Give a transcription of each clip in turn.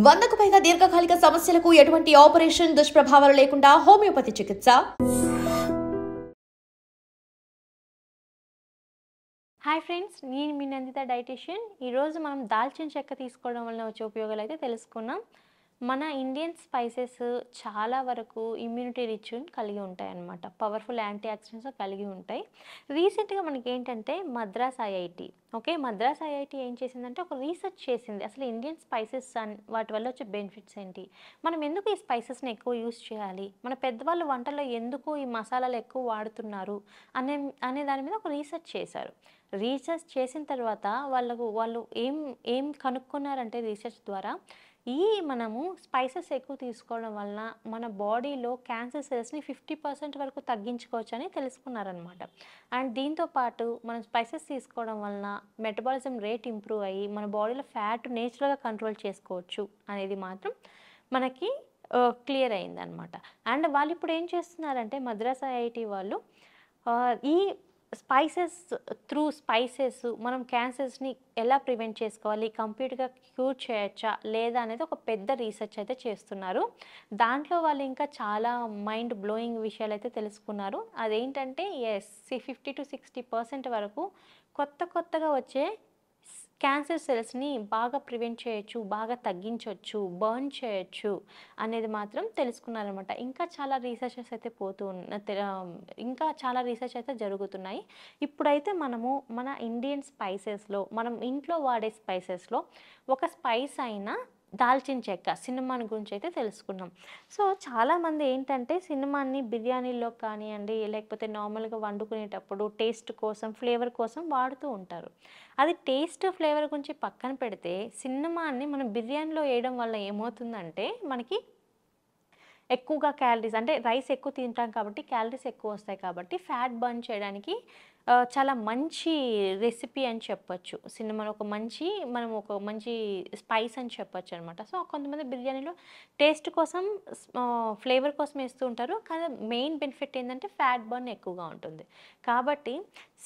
100కు పైగా దీర్ఘకాలిక సమస్యలకు ఎటువంటి ఆపరేషన్ దుష్ప్రభావాలు లేకుండా హోమియోపతి చికిత్స. హాయ్ ఫ్రెండ్స్, నేను మీ నందిత డైటీషియన్. ఈరోజు మనం దాల్చిన చెక్క తీసుకోవడం వల్ల వచ్చే ఉపయోగాలు అయితే తెలుసుకున్నాం. మన ఇండియన్ స్పైసెస్ చాలా వరకు ఇమ్యూనిటీ రిచ్ని కలిగి ఉంటాయి అన్నమాట. పవర్ఫుల్ యాంటీ ఆక్సిడెంట్స్ కలిగి ఉంటాయి. రీసెంట్గా మనకి ఏంటంటే మద్రాస్ ఐఐటి మద్రాస్ ఐఐటి ఏం చేసిందంటే ఒక రీసెర్చ్ చేసింది. అసలు ఇండియన్ స్పైసెస్ వాటి వల్ల వచ్చే బెనిఫిట్స్ ఏంటి, మనం ఎందుకు ఈ స్పైసెస్ని ఎక్కువ యూస్ చేయాలి, మన పెద్దవాళ్ళు వంటల్లో ఎందుకు ఈ మసాలాలు ఎక్కువ వాడుతున్నారు అనే దాని మీద ఒక రీసెర్చ్ చేశారు. రీసెర్చ్ చేసిన తర్వాత వాళ్ళు ఏం కనుక్కున్నారంటే రీసెర్చ్ ద్వారా మనము స్పైసెస్ ఎక్కువ తీసుకోవడం వలన మన బాడీలో క్యాన్సర్ సెల్స్ని 50% వరకు తగ్గించుకోవచ్చు అని తెలుసుకున్నారనమాట. అండ్ దీంతోపాటు మనం స్పైసెస్ తీసుకోవడం వలన మెటబాలిజం రేట్ ఇంప్రూవ్ అయ్యి మన బాడీలో ఫ్యాట్ నేచురల్గా కంట్రోల్ చేసుకోవచ్చు అనేది మాత్రం మనకి క్లియర్ అయిందనమాట. అండ్ వాళ్ళు ఇప్పుడు ఏం చేస్తున్నారంటే మద్రాస్ ఐఐటి వాళ్ళు ఈ స్పైసెస్ మనం క్యాన్సర్స్ని ఎలా ప్రివెంట్ చేసుకోవాలి, కంప్లీట్గా క్యూర్ చేయొచ్చా లేదా అనేది ఒక పెద్ద రీసెర్చ్ అయితే చేస్తున్నారు. దాంట్లో వాళ్ళు ఇంకా చాలా మైండ్ బ్లోయింగ్ విషయాలు అయితే తెలుసుకున్నారు. అదేంటంటే 50-60% వరకు కొత్తగా వచ్చే క్యాన్సర్ సెల్స్ని బాగా ప్రివెంట్ చేయొచ్చు, బాగా తగ్గించవచ్చు, బర్న్ చేయొచ్చు అనేది మాత్రం తెలుసుకున్నారనమాట. ఇంకా చాలా రీసెర్చెస్ అయితే ఇంకా చాలా రీసెర్చ్ అయితే జరుగుతున్నాయి. ఇప్పుడైతే మనము మన ఇండియన్ స్పైసెస్లో, మనం ఇంట్లో వాడే స్పైసెస్లో ఒక స్పైస్ అయినా దాల్చిన చెక్క సిన్నమాన్ గురించి అయితే తెలుసుకున్నాం. సో చాలామంది ఏంటంటే సిన్నమాన్ని బిర్యానీలో కానివ్వండి, లేకపోతే నార్మల్గా వండుకునేటప్పుడు టేస్ట్ కోసం, ఫ్లేవర్ కోసం వాడుతూ ఉంటారు. అది టేస్ట్ ఫ్లేవర్ గురించి పక్కన పెడితే సిన్నమాన్ని మనం బిర్యానీలో వేయడం వల్ల ఏమవుతుందంటే మనకి ఎక్కువగా క్యాలరీస్, అంటే రైస్ ఎక్కువ తింటాం కాబట్టి క్యాలరీస్ ఎక్కువ వస్తాయి కాబట్టి ఫ్యాట్ బర్న్ చేయడానికి చాలా మంచి రెసిపీ అని చెప్పొచ్చు. సిన్నమాన్ మనం ఒక మంచి స్పైస్ అని చెప్పొచ్చు అనమాట. సో కొంతమంది బిర్యానీలో టేస్ట్ కోసం, ఫ్లేవర్ కోసం వేస్తూ ఉంటారు, కానీ మెయిన్ బెనిఫిట్ ఏంటంటే ఫ్యాట్ బర్న్ ఎక్కువగా ఉంటుంది. కాబట్టి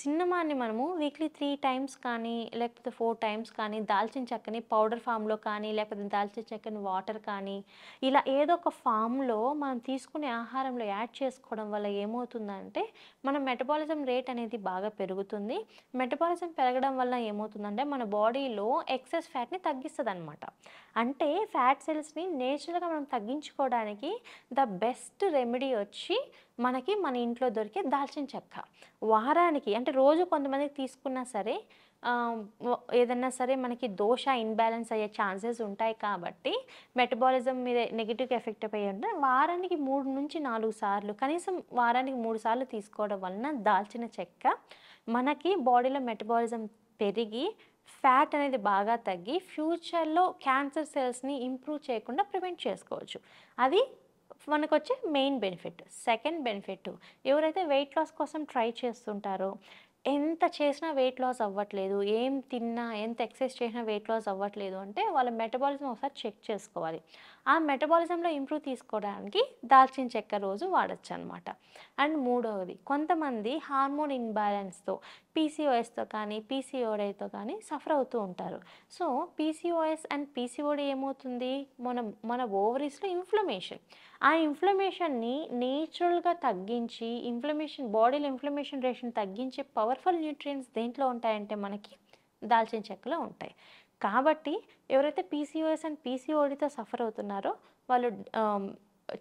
సిన్నమాన్ని మనము వీక్లీ 3 టైమ్స్ కానీ లేకపోతే 4 టైమ్స్ కానీ దాల్చిన చెక్కని పౌడర్ ఫామ్లో కానీ లేకపోతే దాల్చిన చెక్కని వాటర్ కానీ ఇలా ఏదో ఒక ఫామ్లో మనం తీసుకునే ఆహారంలో యాడ్ చేసుకోవడం వల్ల ఏమవుతుందంటే మన మెటబాలిజం రేట్ అనేది బాగా పెరుగుతుంది. మెటబాలిజం పెరగడం వల్ల ఏమవుతుందంటే మన బాడీలో ఎక్సెస్ ఫ్యాట్ని తగ్గిస్తుంది అనమాట. అంటే ఫ్యాట్ సెల్స్ని నేచురల్గా మనం తగ్గించుకోవడానికి ద బెస్ట్ రెమెడీ వచ్చి మనకి మన ఇంట్లో దొరికే దాల్చిన చెక్క. వారానికి అంటే రోజు కొంతమందికి తీసుకున్నా సరే ఏదన్నా సరే మనకి దోష ఇన్బ్యాలెన్స్ అయ్యే ఛాన్సెస్ ఉంటాయి కాబట్టి మెటబాలిజం మీద నెగిటివ్గా ఎఫెక్ట్ అయ్యి ఉంటే వారానికి 3-4 సార్లు, కనీసం వారానికి 3 సార్లు తీసుకోవడం వలన దాల్చిన చెక్క మనకి బాడీలో మెటబాలిజం పెరిగి ఫ్యాట్ అనేది బాగా తగ్గి ఫ్యూచర్లో క్యాన్సర్ సెల్స్ని ఇంప్రూవ్ చేయకుండా ప్రివెంట్ చేసుకోవచ్చు. అది మనకు వచ్చే మెయిన్ బెనిఫిట్. సెకండ్ బెనిఫిట్, ఎవరైతే వెయిట్ లాస్ కోసం ట్రై చేస్తుంటారో, ఎంత చేసినా వెయిట్ లాస్ అవ్వట్లేదు, ఏం తిన్నా ఎంత ఎక్సర్సైజ్ చేసినా వెయిట్ లాస్ అవ్వట్లేదు అంటే వాళ్ళ మెటబాలిజం ఒకసారి చెక్ చేసుకోవాలి. ఆ మెటబాలిజంలో ఇంప్రూవ్ తీసుకోవడానికి దాల్చిన చెక్క రోజు వాడచ్చు అనమాట. అండ్ మూడవది, కొంతమంది హార్మోన్ ఇన్బ్యాలెన్స్తో పీసీఓఎస్తో కానీ పీసీఓడీతో కానీ సఫర్ అవుతూ ఉంటారు. సో పీసీఓఎస్ అండ్ పీసీఓడీ ఏమవుతుంది, మన ఓవరీస్లో ఆ ఇన్ఫ్లమేషన్ని నేచురల్గా తగ్గించి బాడీలో ఇన్ఫ్లమేషన్ రేషన్ తగ్గించే పవర్ఫుల్ న్యూట్రియంట్స్ దేంట్లో ఉంటాయంటే మనకి దాల్చిన చెక్కలో ఉంటాయి. కాబట్టి ఎవరైతే పీసీఓఎస్ అండ్ పీసీఓడీతో సఫర్ అవుతున్నారో వాళ్ళు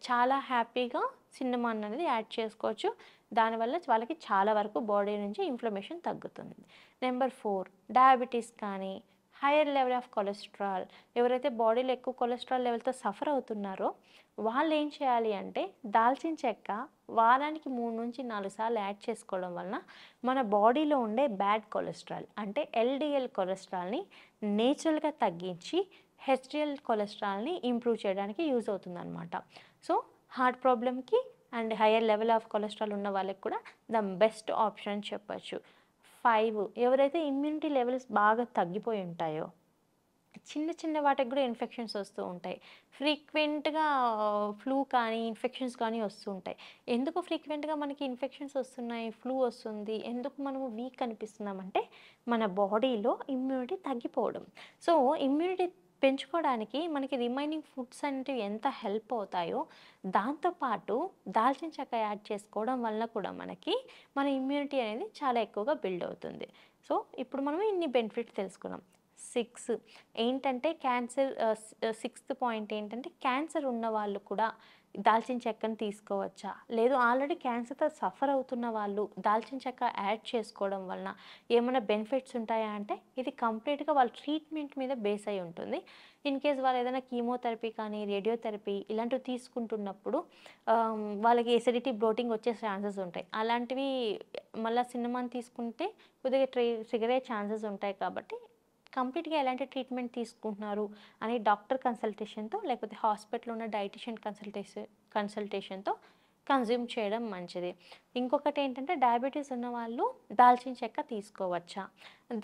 చాలా హ్యాపీగా సిన్నమాన్ అనేది యాడ్ చేసుకోవచ్చు. దానివల్ల వాళ్ళకి చాలా వరకు బాడీ నుంచి ఇన్ఫ్లమేషన్ తగ్గుతుంది. నెంబర్ 4, డయాబెటీస్ కానీ హైయర్ లెవెల్ ఆఫ్ కొలెస్ట్రాల్, ఎవరైతే బాడీలో ఎక్కువ కొలెస్ట్రాల్ లెవెల్తో సఫర్ అవుతున్నారో వాళ్ళు ఏం చేయాలి అంటే దాల్చిన చెక్క వారానికి 3-4 సార్లు యాడ్ చేసుకోవడం వలన మన బాడీలో ఉండే బ్యాడ్ కొలెస్ట్రాల్ అంటే ఎల్డిఎల్ కొలెస్ట్రాల్ని నేచురల్గా తగ్గించి హెచ్డిఎల్ కొలెస్ట్రాల్ని ఇంప్రూవ్ చేయడానికి యూజ్ అవుతుందన్నమాట. సో హార్ట్ ప్రాబ్లమ్కి and higher level of cholesterol ఉన్న వాళ్ళకి కూడా ద బెస్ట్ ఆప్షన్ అని చెప్పచ్చు. 5, ఎవరైతే ఇమ్యూనిటీ లెవెల్స్ బాగా తగ్గిపోయి ఉంటాయో, చిన్న వాటికి కూడా ఇన్ఫెక్షన్స్ వస్తూ ఉంటాయి. ఫ్రీక్వెంట్గా ఫ్లూ కానీ ఇన్ఫెక్షన్స్ కానీ వస్తూ ఉంటాయి. ఎందుకు ఫ్రీక్వెంట్గా మనకి ఇన్ఫెక్షన్స్ వస్తున్నాయి, ఫ్లూ వస్తుంది, ఎందుకు మనము వీక్ అనిపిస్తున్నామంటే మన బాడీలో ఇమ్యూనిటీ తగ్గిపోవడం. సో ఇమ్యూనిటీ పెంచుకోవడానికి మనకి రిమైనింగ్ ఫుడ్స్ అనేవి ఎంత హెల్ప్ అవుతాయో దాంతోపాటు దాల్చిన చెక్క యాడ్ చేసుకోవడం వల్ల కూడా మనకి మన ఇమ్యూనిటీ అనేది చాలా ఎక్కువగా బిల్డ్ అవుతుంది. సో ఇప్పుడు మనం ఇన్ని బెనిఫిట్స్ తెలుసుకున్నాం. 6 ఏంటంటే క్యాన్సర్, 6th పాయింట్ ఏంటంటే క్యాన్సర్ ఉన్న వాళ్ళు కూడా దాల్చిన చెక్కను తీసుకోవచ్చా, లేదు ఆల్రెడీ క్యాన్సర్తో సఫర్ అవుతున్న వాళ్ళు దాల్చిన చెక్క యాడ్ చేసుకోవడం వలన ఏమైనా బెనిఫిట్స్ ఉంటాయా అంటే ఇది కంప్లీట్గా వాళ్ళ ట్రీట్మెంట్ మీద బేస్ అయి ఉంటుంది. ఇన్ కేస్ వాళ్ళు ఏదైనా కీమోథెరపీ కానీ రేడియోథెరపీ ఇలాంటివి తీసుకుంటున్నప్పుడు వాళ్ళకి ఎసిడిటీ బ్లోటింగ్ వచ్చే ఛాన్సెస్ ఉంటాయి. అలాంటివి మళ్ళీ సినిమాని తీసుకుంటే కొద్దిగా ట్రిగర్ అయ్యే ఛాన్సెస్ ఉంటాయి. కాబట్టి కంప్లీట్గా ఎలాంటి ట్రీట్మెంట్ తీసుకుంటున్నారు అని డాక్టర్ కన్సల్టేషన్తో లేకపోతే హాస్పిటల్లో ఉన్న డైటీషియన్ కన్సల్టేషన్తో కన్జ్యూమ్ చేయడం మంచిది. ఇంకొకటి ఏంటంటే డయాబెటీస్ ఉన్న వాళ్ళు దాల్చిన చెక్క తీసుకోవచ్చా?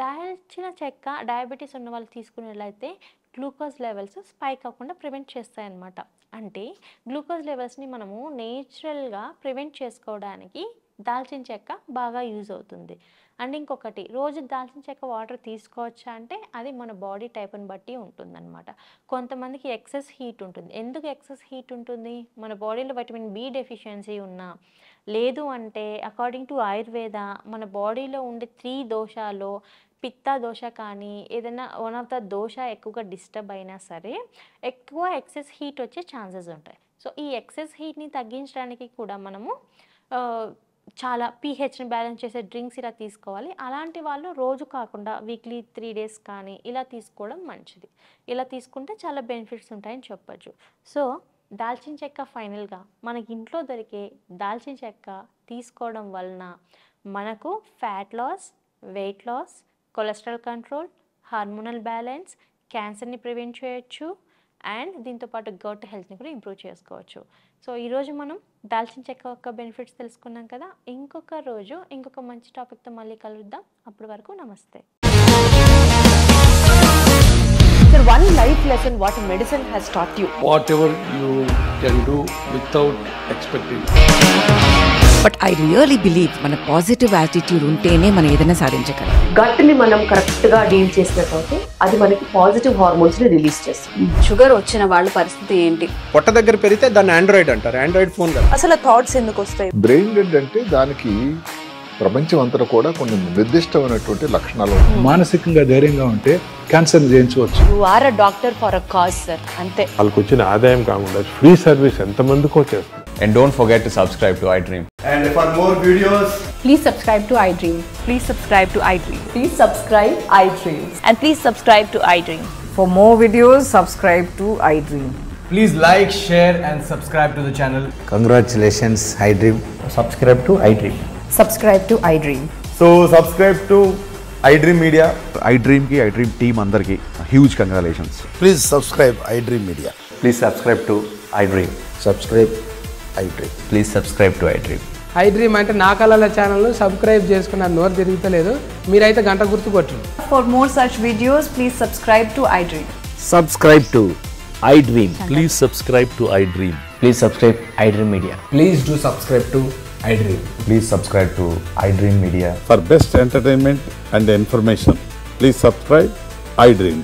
దాల్చిన చెక్క డయాబెటీస్ ఉన్న వాళ్ళు తీసుకునేట్లయితే గ్లూకోజ్ లెవెల్స్ స్పైక్ అవ్వకుండా ప్రివెంట్ చేస్తాయన్నమాట. అంటే గ్లూకోజ్ లెవెల్స్ని మనము నేచురల్గా ప్రివెంట్ చేసుకోవడానికి దాల్చిన చెక్క బాగా యూజ్ అవుతుంది. అండ్ ఇంకొకటి, రోజు దాల్చిన చెక్క వాటర్ తీసుకోవచ్చా అంటే అది మన బాడీ టైప్ని బట్టి ఉంటుందన్నమాట. కొంతమందికి ఎక్సెస్ హీట్ ఉంటుంది. ఎందుకు ఎక్సెస్ హీట్ ఉంటుంది? మన బాడీలో విటమిన్ బి డెఫిషియన్సీ ఉన్నా, లేదు అంటే అకార్డింగ్ టు ఆయుర్వేద మన బాడీలో ఉండే 3 దోషాల్లో పిత్త దోష కానీ ఏదైనా వన్ ఆఫ్ ద దోష ఎక్కువగా డిస్టర్బ్ అయినా సరే ఎక్కువ ఎక్సెస్ హీట్ వచ్చే ఛాన్సెస్ ఉంటాయి. సో ఈ ఎక్సెస్ హీట్ని తగ్గించడానికి కూడా మనము చాలా పీహెచ్ని బ్యాలెన్స్ చేసే డ్రింక్స్ ఇలా తీసుకోవాలి. అలాంటి వాళ్ళు రోజు కాకుండా వీక్లీ 3 days కానీ ఇలా తీసుకోవడం మంచిది. ఇలా తీసుకుంటే చాలా బెనిఫిట్స్ ఉంటాయని చెప్పచ్చు. సో దాల్చిన చెక్క ఫైనల్గా మనకి ఇంట్లో దొరికే దాల్చిన చెక్క తీసుకోవడం వలన మనకు fat loss, weight loss, cholesterol control, hormonal balance, క్యాన్సర్ని ప్రివెంట్ చేయొచ్చు అండ్ దీంతోపాటు గట్ హెల్త్ని కూడా ఇంప్రూవ్ చేసుకోవచ్చు. సో ఈరోజు మనం దాల్చిన చెక్క యొక్క బెనిఫిట్స్ తెలుసుకున్నాం కదా. ఇంకొక రోజు ఇంకొక మంచి టాపిక్తో మళ్ళీ కలుద్దాం. అప్పటి వరకు నమస్తే. Sir, one life lesson what medicine has taught you. Whatever you can do without expecting. But I really believe మన పాజిటివ్ యాటిట్యూడ్ ఉంటేనే మనం ఏదైనా సాధించగలం. గట్ని మనం కరెక్ట్గా డీల్ చేసినట్లయితే అది మనకి పాజిటివ్ హార్మోన్స్ని రిలీజ్ చేస్తుంది. షుగర్ వచ్చిన వాళ్ళ పరిస్థితి ఏంటి? పొట్ట దగ్గర పెరిగితే దాన్ని ఆండ్రాయిడ్ అంటారు. ఆండ్రాయిడ్ ఫోన్ కదా. అసలు థాట్స్ ఎందుకు వస్తాయి? బ్రెయిన్ డెడ్ అంటే దానికి ప్రపంచం అంతా కూడా కొన్ని నిర్దిష్టమైనటువంటి లక్షణాలు. మానసికంగా ధైర్యంగా ఉంటే క్యాన్సర్ జయించవచ్చు. You are a doctor for a cause sir, అంతే. వాళ్ళకి వచ్చిన ఆదాయం కాకుండా ఫ్రీ సర్వీస్ ఎంతమందికో చేస్తారు. And don't forget to subscribe to iDream. And for more videos, Please subscribe to iDream. Please subscribe to iDream. Please subscribe iDream. And please subscribe to iDream. For more videos, subscribe to iDream. please like, share and subscribe to the channel. Congratulations, iDream. Subscribe to iDream. Subscribe to iDream. So subscribe to iDream Media. iDream ki iDream team andarki huge congratulations. Please subscribe iDream Media. Please subscribe to iDream. Subscribe iDream. Please subscribe to iDream. iDream అంటే నా కళల channel subscribe చేసుకున్న నోరు తిరుగుతలేదు. మీరైతే గంట గుర్తు కొట్టండి. For more such videos, please subscribe to iDream. Subscribe to iDream. Please subscribe to iDream. Please subscribe iDream Media. Please do subscribe to iDream. Please subscribe to iDream Media. For best entertainment and information, please subscribe iDream.